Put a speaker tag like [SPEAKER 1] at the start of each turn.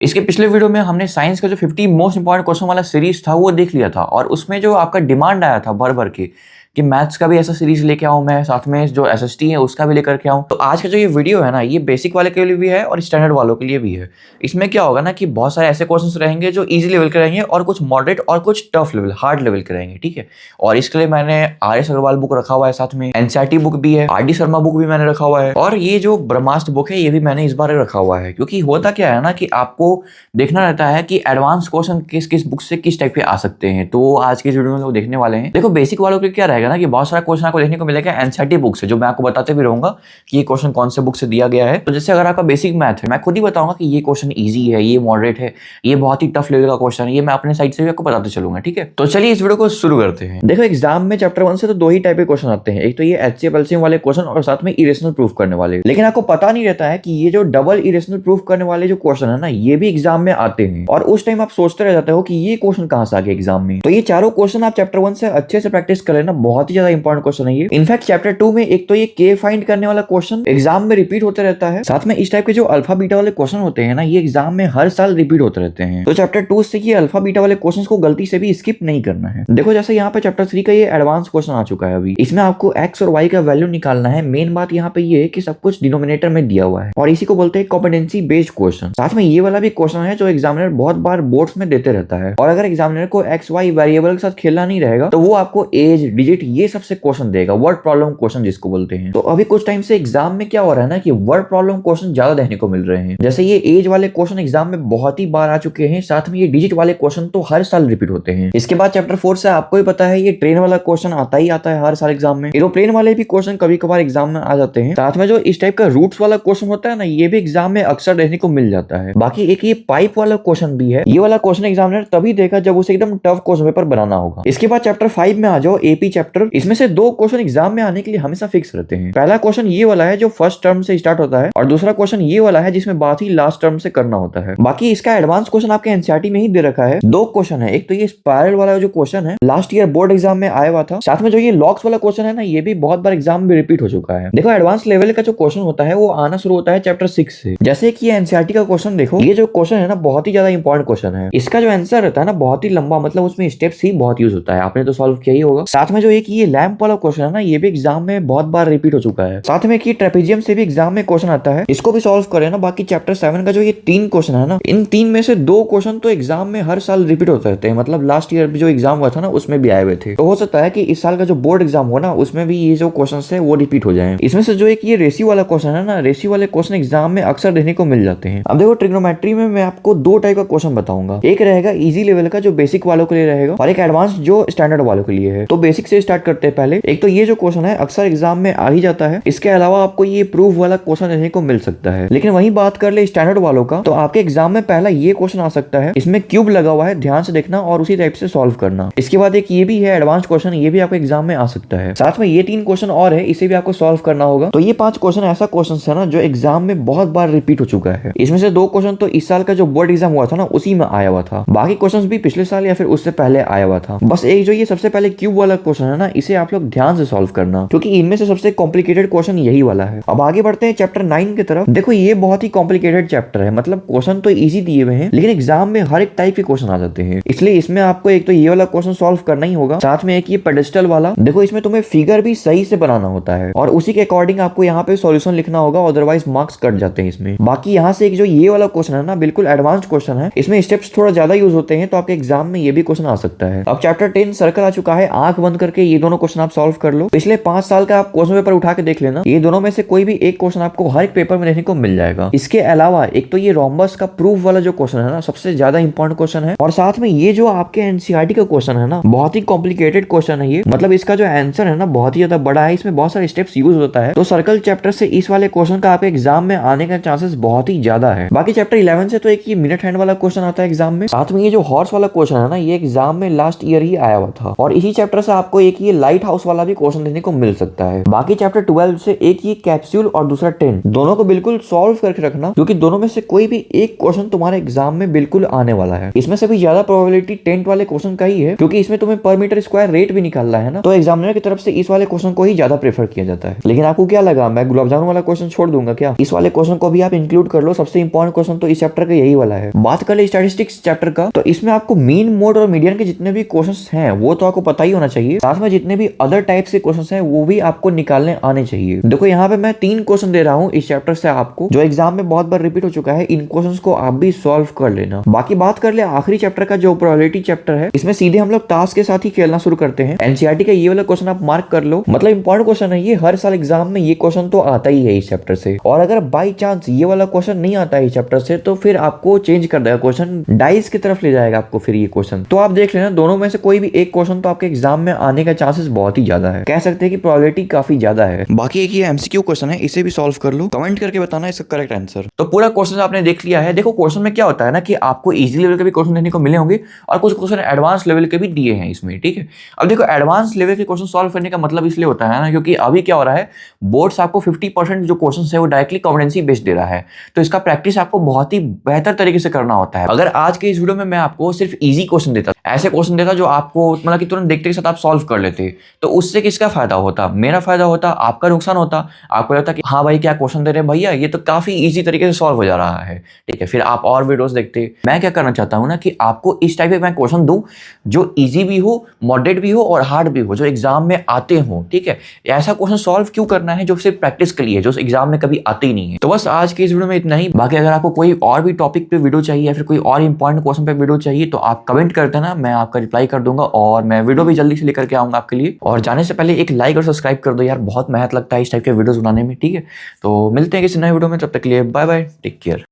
[SPEAKER 1] इसके पिछले वीडियो में हमने साइंस का जो 50 मोस्ट इंपॉर्टेंट क्वेश्चन वाला सीरीज था वो देख लिया था, और उसमें जो आपका डिमांड आया था भर भर के कि मैथ्स का भी ऐसा सीरीज लेके आऊं मैं, साथ में जो एसएसटी है उसका भी लेकर के आऊं। तो आज का जो ये वीडियो है ना, ये बेसिक वाले के लिए भी है और स्टैंडर्ड वालों के लिए भी है। इसमें क्या होगा ना कि बहुत सारे ऐसे क्वेश्चंस रहेंगे जो इजी लेवल के रहेंगे, और कुछ मॉडरेट और कुछ टफ लेवल हार्ड लेवल के रहेंगे, ठीक है। और इसके लिए मैंने आर एस अग्रवाल बुक रखा हुआ है, साथ में एनसीईआरटी बुक भी है, आर डी शर्मा बुक भी मैंने रखा हुआ है, और ये जो ब्रह्मास्त्र बुक है ये भी मैंने इस बार रखा हुआ है। क्योंकि होता क्या है ना कि आपको देखना रहता है कि एडवांस क्वेश्चन किस किस बुक से किस टाइप के आ सकते हैं। तो आज के वीडियो में लोग देखने वाले हैं। देखो बेसिक वालों के लिए क्या रहेगा ना कि बहुत सारा क्वेश्चन आपको देखने को मिलेगा एनसीईआरटी बुक से, जो मैं आपको बताते भी रहूंगा कि ये क्वेश्चन कौन से बुक से दिया गया है। तो जैसे अगर आपका बेसिक मैथ है, मैं खुद ही बताऊंगा कि ये क्वेश्चन इजी है, ये मॉडरेट है, ये बहुत ही टफ लेवल का क्वेश्चन है, ये मैं अपने साइड से भी आपको बताते चलूंगा, ठीक है। तो चलिए इस वीडियो को शुरू करते हैं। देखो एग्जाम में चैप्टर 1 से तो दो ही टाइप के क्वेश्चन आते हैं, एक तो ये एचसीएफ एलसीएम वाले क्वेश्चन और साथ में इरेशनल प्रूफ करने वाले। लेकिन आपको पता नहीं रहता है कि ये जो डबल इरेशनल प्रूफ करने वाले जो क्वेश्चन है ना, ये भी एग्जाम में आते हैं, और उस टाइम आप सोचते रह जाते हो कि ये क्वेश्चन कहां से आ गया एग्जाम में। तो ये चारों क्वेश्चन आप चैप्टर 1 से अच्छे से प्रैक्टिस कर लेना, बहुत ही ज्यादा इंपॉर्टेंट क्वेश्चन है ये। इनफैक्ट चैप्टर 2 में एक तो ये के फाइंड करने वाला क्वेश्चन एग्जाम में रिपीट होते रहता है, साथ में इस टाइप के जो अल्फा बीटा वाले क्वेश्चन होते हैं ना, ये एग्जाम में हर साल रिपीट होते रहते हैं। तो चैप्टर 2 से ये अल्फा बीटा वाले क्वेश्चन को गलती से भी स्किप नहीं करना है। देखो जैसे यहाँ पे चैप्टर 3 का ये एडवांस क्वेश्चन आ चुका है अभी, इसमें आपको एक्स और वाई का वैल्यू निकालना है। मेन बात यहाँ पे ये है कि सब कुछ डिनोमिनेटर में दिया हुआ है, और इसी को बोलते हैं कॉम्पिटेंसी बेस्ड क्वेश्चन। साथ में ये वाला भी क्वेश्चन है जो एग्जामिनर बहुत बार बोर्ड्स में देते रहता है, और अगर एग्जामिनर को एक्स वाई वेरिएबल के साथ खेलना नहीं रहेगा तो वो आपको एज डिजिट ये सबसे क्वेश्चन देगा, वर्ड प्रॉब्लम क्वेश्चन जिसको बोलते हैं। तो अभी कुछ टाइम से एग्जाम में क्या हो रहा है ना कि वर्ड प्रॉब्लम क्वेश्चन ज्यादा देखने को मिल रहे हैं। जैसे ये एज वाले क्वेश्चन एग्जाम में बहुत ही बार आ चुके हैं, साथ में ये डिजिट वाले क्वेश्चन तो हर साल रिपीट होते हैं। इसके बाद चैप्टर 4 से आपको ही पता है ये ट्रेन वाला क्वेश्चन आता ही आता है हर साल एग्जाम में। एरोप्लेन वाले भी क्वेश्चन कभी कभार एग्जाम में आ जाते हैं, साथ में जो इस टाइप का रूट्स वाला क्वेश्चन होता है ना, ये भी एग्जाम में अक्सर देखने को मिल जाता है। बाकी एक ये पाइप वाला क्वेश्चन भी है, ये वाला क्वेश्चन एग्जामिनर तभी देगा जब उसे एकदम टफ क्वेश्चन पेपर बनाना होगा। इसके बाद चैप्टर 5 में आ जाओ, एपी चैप्टर। इसमें से दो क्वेश्चन एग्जाम में आने के लिए हमेशा फिक्स रहते हैं। पहला क्वेश्चन ये वाला है जो फर्स्ट टर्म से स्टार्ट होता है, और दूसरा क्वेश्चन ये वाला है जिसमें बात ही लास्ट टर्म से करना होता है। बाकी इसका एडवांस क्वेश्चन आपके एनसीईआरटी में ही दे रखा है। दो क्वेश्चन है, एक तो ये स्पाइरल वाला जो क्वेश्चन है लास्ट ईयर बोर्ड एग्जाम में आया हुआ था, साथ में जो ये लॉक्स वाला क्वेश्चन है ना, ये भी बहुत बार एग्जाम में रिपीट हो चुका है। देखो एडवांस लेवल का जो क्वेश्चन होता है वो आना शुरू होता है चैप्टर 6 से। जैसे कि एनसीईआरटी का क्वेश्चन देखो, ये जो क्वेश्चन है ना बहुत ही ज्यादा इंपॉर्टेंट क्वेश्चन है। इसका जो आंसर रहता है ना बहुत ही लंबा, मतलब उसमें स्टेप्स ही बहुत यूज होता है, आपने तो सॉल्व किया ही होगा। साथ में जो एक ये लैंप वाला क्वेश्चन है ना, ये भी एग्जाम में बहुत बार रिपीट हो चुका है। साथ में कि ट्रेपेजियम से भी एग्जाम में क्वेश्चन आता है, इसको भी सॉल्व करें ना। बाकी चैप्टर 7 का जो ये 3 क्वेश्चन है ना, इन 3 में से 2 क्वेश्चन तो एग्जाम में हर साल रिपीट होते रहते हैं, मतलब लास्ट ईयर जो एग्जाम हुआ था ना उसमें भी आए हुए थे। तो हो सकता है कि इस साल का जो बोर्ड एग्जाम हो ना उसमें भी ये जो क्वेश्चन है वो रिपीट हो जाए। इसमें से जो एक ये रेशियो वाला क्वेश्चन है ना, रेशियो वाले क्वेश्चन एग्जाम में अक्सर देखने को मिल जाते हैं। अब देखो ट्रिग्नोमेट्री में मैं आपको 2 टाइप का क्वेश्चन बताऊंगा, एक रहेगा इजी लेवल का जो बेसिक वालों के लिए रहेगा, और एक एडवांस जो स्टैंडर्ड वालों के लिए है। तो बेसिक से स्टार्ट करते हैं पहले। एक तो ये जो क्वेश्चन है अक्सर एग्जाम में आ ही जाता है, इसके अलावा आपको ये प्रूफ वाला क्वेश्चन देखने को मिल सकता है। लेकिन वही बात कर ले स्टैंडर्ड वालों का, तो आपके एग्जाम में पहला ये क्वेश्चन आ सकता है, इसमें क्यूब लगा हुआ है, ध्यान से देखना और उसी टाइप से सॉल्व करना। इसके बाद एक ये भी है एडवांस क्वेश्चन, ये भी आपके एग्जाम में आ सकता है। साथ में ये 3 क्वेश्चन और है, इसे भी आपको सॉल्व करना होगा। तो ये 5 क्वेश्चन ऐसा क्वेश्चन है ना जो एग्जाम में बहुत बार रिपीट हो चुका है। इसमें से 2 क्वेश्चन तो इस साल का जो बोर्ड एग्जाम हुआ था ना उसी में आया हुआ था, बाकी क्वेश्चन भी पिछले साल या फिर उससे पहले आया हुआ था। बस एक जो ये सबसे पहले क्यूब वाला क्वेश्चन है ना, इसे आप लोग ध्यान से सॉल्व करना, क्योंकि इनमें से सबसे कॉम्प्लिकेटेड क्वेश्चन यही वाला है। अब आगे बढ़ते हैं चैप्टर 9 की तरफ। देखो ये बहुत ही कॉम्प्लिकेटेड चैप्टर है, मतलब क्वेश्चन तो इजी दिए हुए हैं लेकिन एग्जाम में हर एक टाइप के क्वेश्चन आ जाते हैं, इसलिए इसमें आपको एक तो ये वाला क्वेश्चन सॉल्व करना ही होगा, साथ में एक ये पेडेस्टल वाला। देखो इसमें तुम्हें फिगर भी सही से बनाना होता है, और उसी के अकॉर्डिंग आपको यहाँ पे सॉल्यूशन लिखना होगा, अदरवाइज मार्क्स कट जाते हैं इसमें। बाकी यहाँ से एक जो ये वाला क्वेश्चन है ना बिल्कुल एडवांस क्वेश्चन है, इसमें स्टेप्स थोड़ा ज्यादा यूज होते हैं, तो आपके एग्जाम में ये भी क्वेश्चन आ सकता है। अब चैप्टर 10 सर्कल आ चुका है, आंख बंद करके ये दोनों क्वेश्चन आप सॉल्व कर लो। पिछले 5 साल का आप क्वेश्चन पेपर उठा के देख लेना, ये दोनों में से कोई भी एक क्वेश्चन आपको हर एक पेपर में देखने को मिल जाएगा। इसके अलावा एक तो ये रोम्बस का प्रूफ वाला जो क्वेश्चन है ना सबसे ज्यादा इंपॉर्टेंट क्वेश्चन है, और साथ में ये जो आपके एनसीईआरटी का क्वेश्चन है ना बहुत ही कॉम्प्लिकेटेड क्वेश्चन है ये, मतलब इसका जो आंसर है ना बहुत ही ज्यादा बड़ा है, इसमें बहुत सारे स्टेप्स यूज होता है। तो सर्कल चैप्टर से इस वाले क्वेश्चन का आपके एग्जाम में आने का चांसेस बहुत ही ज्यादा है। बाकी चैप्टर 11 से तो एक ये मिनट हैंड वाला क्वेश्चन आता है एग्जाम में, साथ में ये जो हॉर्स वाला क्वेश्चन है ना ये एग्जाम में लास्ट ईयर ही आया हुआ था, और इसी चैप्टर से आपको एक ये लाइट हाउस वाला भी क्वेश्चन देखने को मिल सकता है। बाकी चैप्टर 12 से एक ये कैप्सूल और दूसरा 10 दोनों को बिल्कुल सॉल्व करके रखना, क्योंकि दोनों में से कोई भी एक क्वेश्चन तुम्हारे एग्जाम में बिल्कुल आने वाला है। इसमें से भी ज्यादा प्रोबेबिलिटी टेंट वाले क्वेश्चन का ही है, क्योंकि इसमें तुम्हें पर मीटर स्क्वायर रेट भी निकालना है ना, तो एग्जामिनर की तरफ से इस वाले क्वेश्चन को ही ज्यादा प्रेफर किया जाता है। लेकिन आपको क्या लगा मैं गुलाब जामुन वाला क्वेश्चन छोड़ दूंगा क्या? इस वाले क्वेश्चन को भी आप इंक्लूड कर लो। सबसे इंपॉर्टेंट क्वेश्चन तो इस चैप्टर का यही वाला है। बात कर ले स्टैटिस्टिक्स चैप्टर का, तो इसमें आपको मीन, मोड और मीडियन के जितने भी क्वेश्चंस हैं वो तो आपको पता ही होना चाहिए। साथ में जितने भी अदर टाइप्स के क्वेश्चंस हैं वो भी आपको निकालने आने चाहिए। देखो यहाँ पे मैं 3 क्वेश्चन दे रहा हूँ इस चैप्टर से आपको, जो एग्जाम में बहुत बार रिपीट हो चुका है। इन क्वेश्चंस को आप भी सॉल्व कर लेना। बाकी बात कर ले आखिरी चैप्टर का, जो प्रोबेबिलिटी चैप्टर है। इसमें सीधे हम लोग टास्क के साथ ही खेलना शुरू करते हैं। एनसीईआरटी का ये वाला क्वेश्चन आप मार्क कर लो, मतलब इंपॉर्टेंट क्वेश्चन है ये। हर साल एग्जाम में ये क्वेश्चन तो आता ही है इस चैप्टर से। और अगर बाई चांस ये वाला क्वेश्चन नहीं आता है इस चैप्टर से, तो फिर आपको चेंज कर देगा क्वेश्चन, डाइस की तरफ ले जाएगा आपको फिर ये क्वेश्चन। तो आप देख लेना, दोनों में से कोई भी एक क्वेश्चन तो आपके एग्जाम में आने का चांसेस बहुत ही ज्यादा है। कह सकते हैं कि प्रोबेबिलिटी काफी ज्यादा है। बाकी एक ये एमसीक्यू क्वेश्चन है, इसे भी सॉल्व कर लो। कमेंट करके बताना इसका करेक्ट आंसर। तो पूरा क्वेश्चन आपने देख लिया है। देखो क्वेश्चन में क्या होता है ना कि आपको इजी लेवल के भी क्वेश्चन देखने को मिले होंगे और कुछ क्वेश्चन एडवांस लेवल के भी दिए हैं इसमें, ठीक है। अब देखो एडवांस लेवल के क्वेश्चन सॉल्व करने का मतलब इसलिए होता है ना, क्योंकि अभी क्या हो रहा है, बोर्ड्स आपको 50% जो क्वेश्चन है वो डायरेक्टली कॉम्पिटेंसी बेस्ड दे रहा है। तो इसका प्रैक्टिस आपको बहुत ही बेहतर तरीके से करना होता है। अगर आज के इस वीडियो में मैं आपको सिर्फ इजी क्वेश्चन देता, ऐसे क्वेश्चन देता जो आपको मतलब कि तुरंत देखते के साथ आप सॉल्व कर लेते, तो उससे किसका फायदा होता? मेरा फायदा होता, आपका नुकसान होता। आपको लगता कि हाँ भाई क्या क्वेश्चन दे रहे हैं भैया, ये तो काफी इजी तरीके से सॉल्व हो जा रहा है, ठीक है। फिर आप और वीडियोस देखते। मैं क्या करना चाहता हूँ ना कि आपको इस टाइप के मैं क्वेश्चन दूं जो इजी भी हो, मॉडरेट भी हो और हार्ड भी हो, जो एग्जाम में आते हो, ठीक है। ऐसा क्वेश्चन सॉल्व क्यों करना है जो सिर्फ प्रैक्टिस के लिए, जो एग्जाम में कभी आते ही नहीं है। तो बस आज के इस वीडियो में इतना ही। बाकी अगर आपको कोई और भी टॉपिक पे वीडियो चाहिए या फिर कोई और इंपॉर्टेंट क्वेश्चन पे वीडियो चाहिए तो आप कमेंट कर देना, मैं आपका रिप्लाई कर दूंगा और मैं वीडियो भी जल्दी से लेकर के आऊंगा आपके लिए। और जाने से पहले एक लाइक और सब्सक्राइब कर दो यार, बहुत मेहनत लगता है इस टाइप के वीडियोस बनाने में, ठीक है। तो मिलते हैं किसी नए वीडियो में, तब तक के लिए बाय बाय, टेक केयर।